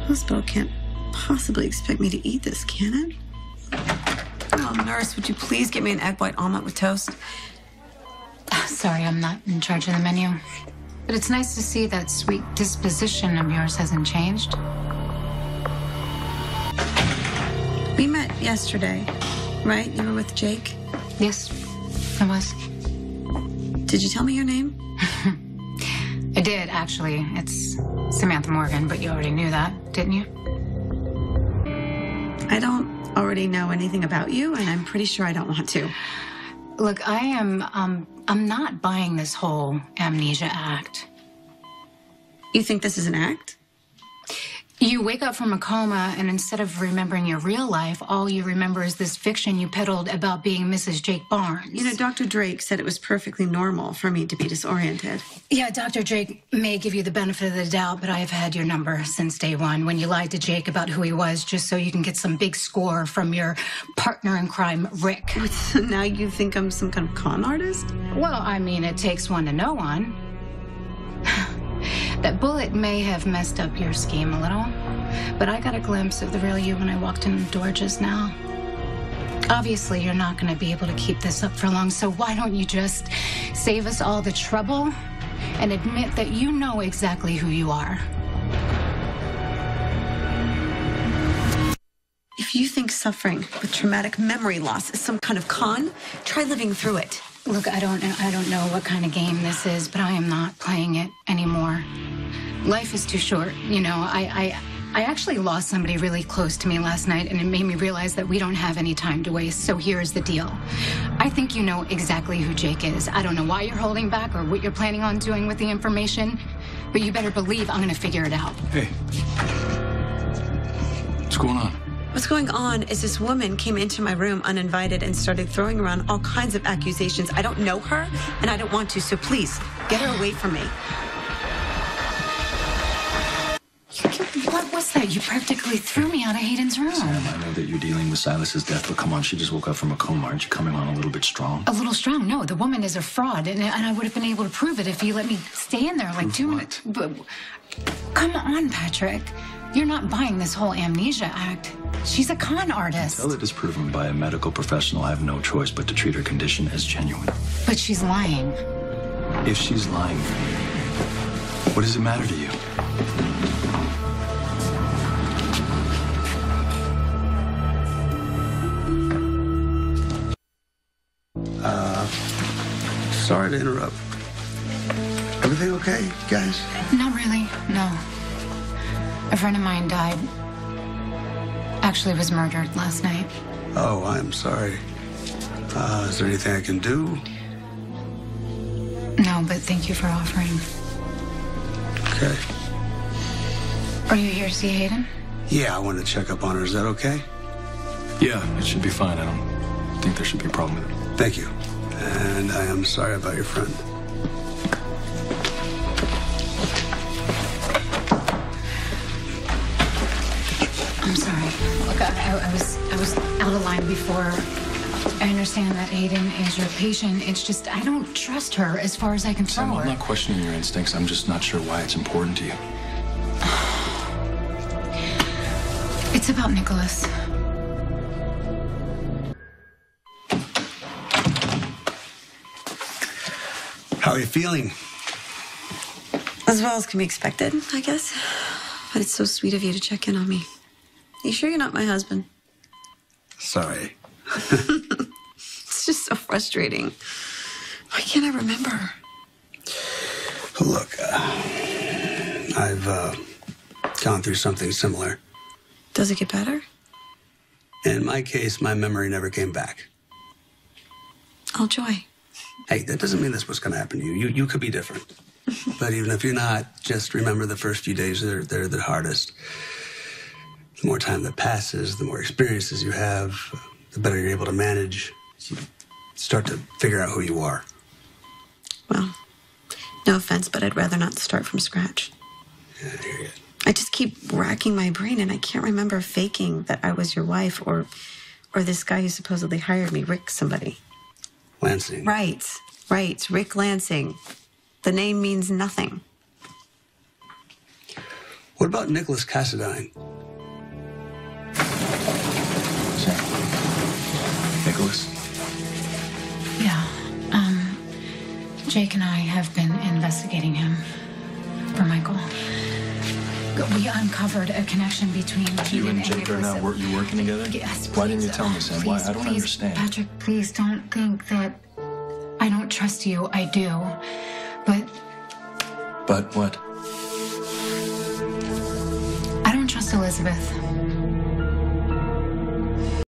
Hospital can't possibly expect me to eat this, can it? Oh, nurse, would you please get me an egg white omelet with toast? Sorry, I'm not in charge of the menu. But it's nice to see that sweet disposition of yours hasn't changed. We met yesterday, right? You were with Jake? Yes, I was. Did you tell me your name? I did, actually. It's Samantha Morgan, but you already knew that, didn't you? I don't already know anything about you, and I'm pretty sure I don't want to. Look, I'm not buying this whole amnesia act. You think this is an act? You wake up from a coma, and instead of remembering your real life, all you remember is this fiction you peddled about being Mrs. Jake Barnes. You know, Dr. Drake said it was perfectly normal for me to be disoriented. Yeah, Dr. Drake may give you the benefit of the doubt, but I've had your number since day one when you lied to Jake about who he was just so you can get some big score from your partner in crime, Rick. So now you think I'm some kind of con artist? Well, I mean, it takes one to know one. That bullet may have messed up your scheme a little, but I got a glimpse of the real you when I walked in the door just now. Obviously, you're not going to be able to keep this up for long, so why don't you just save us all the trouble and admit that you know exactly who you are? If you think suffering with traumatic memory loss is some kind of con, try living through it. Look, I don't know what kind of game this is, but I am not playing it anymore. Life is too short. You know, I actually lost somebody really close to me last night, and it made me realize that we don't have any time to waste. So here's the deal. I think you know exactly who Jake is. I don't know why you're holding back or what you're planning on doing with the information, but you better believe I'm going to figure it out. Hey. What's going on? What's going on is this woman came into my room uninvited and started throwing around all kinds of accusations. I don't know her, and I don't want to, so please, get her away from me. What was that? You practically threw me out of Hayden's room. Sam, I know that you're dealing with Silas's death, but come on, she just woke up from a coma. Aren't you coming on a little bit strong? A little strong? No, the woman is a fraud, and I would have been able to prove it if you let me stay in there like 2 minutes. But come on, Patrick. You're not buying this whole amnesia act. She's a con artist. Until it is proven by a medical professional, I have no choice but to treat her condition as genuine. But she's lying. If she's lying, what does it matter to you? Sorry to interrupt. Everything okay, guys? Not really, no. A friend of mine died. Actually was murdered last night. Oh, I'm sorry. Is there anything I can do? No, but thank you for offering. Okay. Are you here to see Hayden? Yeah, I wanted to check up on her. Is that okay? Yeah, it should be fine. I don't think there should be a problem with it. Thank you. And I am sorry about your friend. I'm sorry. Look, I was out of line before. I understand that Hayden is your patient. It's just I don't trust her as far as I can throw Sam, her. I'm not questioning your instincts. I'm just not sure why it's important to you. It's about Nicholas. How are you feeling? As well as can be expected, I guess. But it's so sweet of you to check in on me. You sure you're not my husband? Sorry. It's just so frustrating. Why can't I remember? Look, I've gone through something similar. Does it get better? In my case, my memory never came back. All joy. Hey, that doesn't mean that's what's going to happen to you. You could be different. But even if you're not, just remember the first few days, they're the hardest. The more time that passes, the more experiences you have, the better you're able to manage. You start to figure out who you are. Well, no offense, but I'd rather not start from scratch. Yeah, I hear you. I just keep racking my brain, and I can't remember faking that I was your wife or this guy who supposedly hired me, Rick somebody. Lansing. Right. Rick Lansing. The name means nothing. What about Nicholas Cassadine? Nicholas? Yeah. Jake and I have been investigating him for Michael. We uncovered a connection between You and Hayden Jake are now you working together? Yes, please. Why didn't you tell me, Sam? Why? Please, I don't please, understand. Patrick, please don't think that I don't trust you. I do. But But what? I don't trust Elizabeth.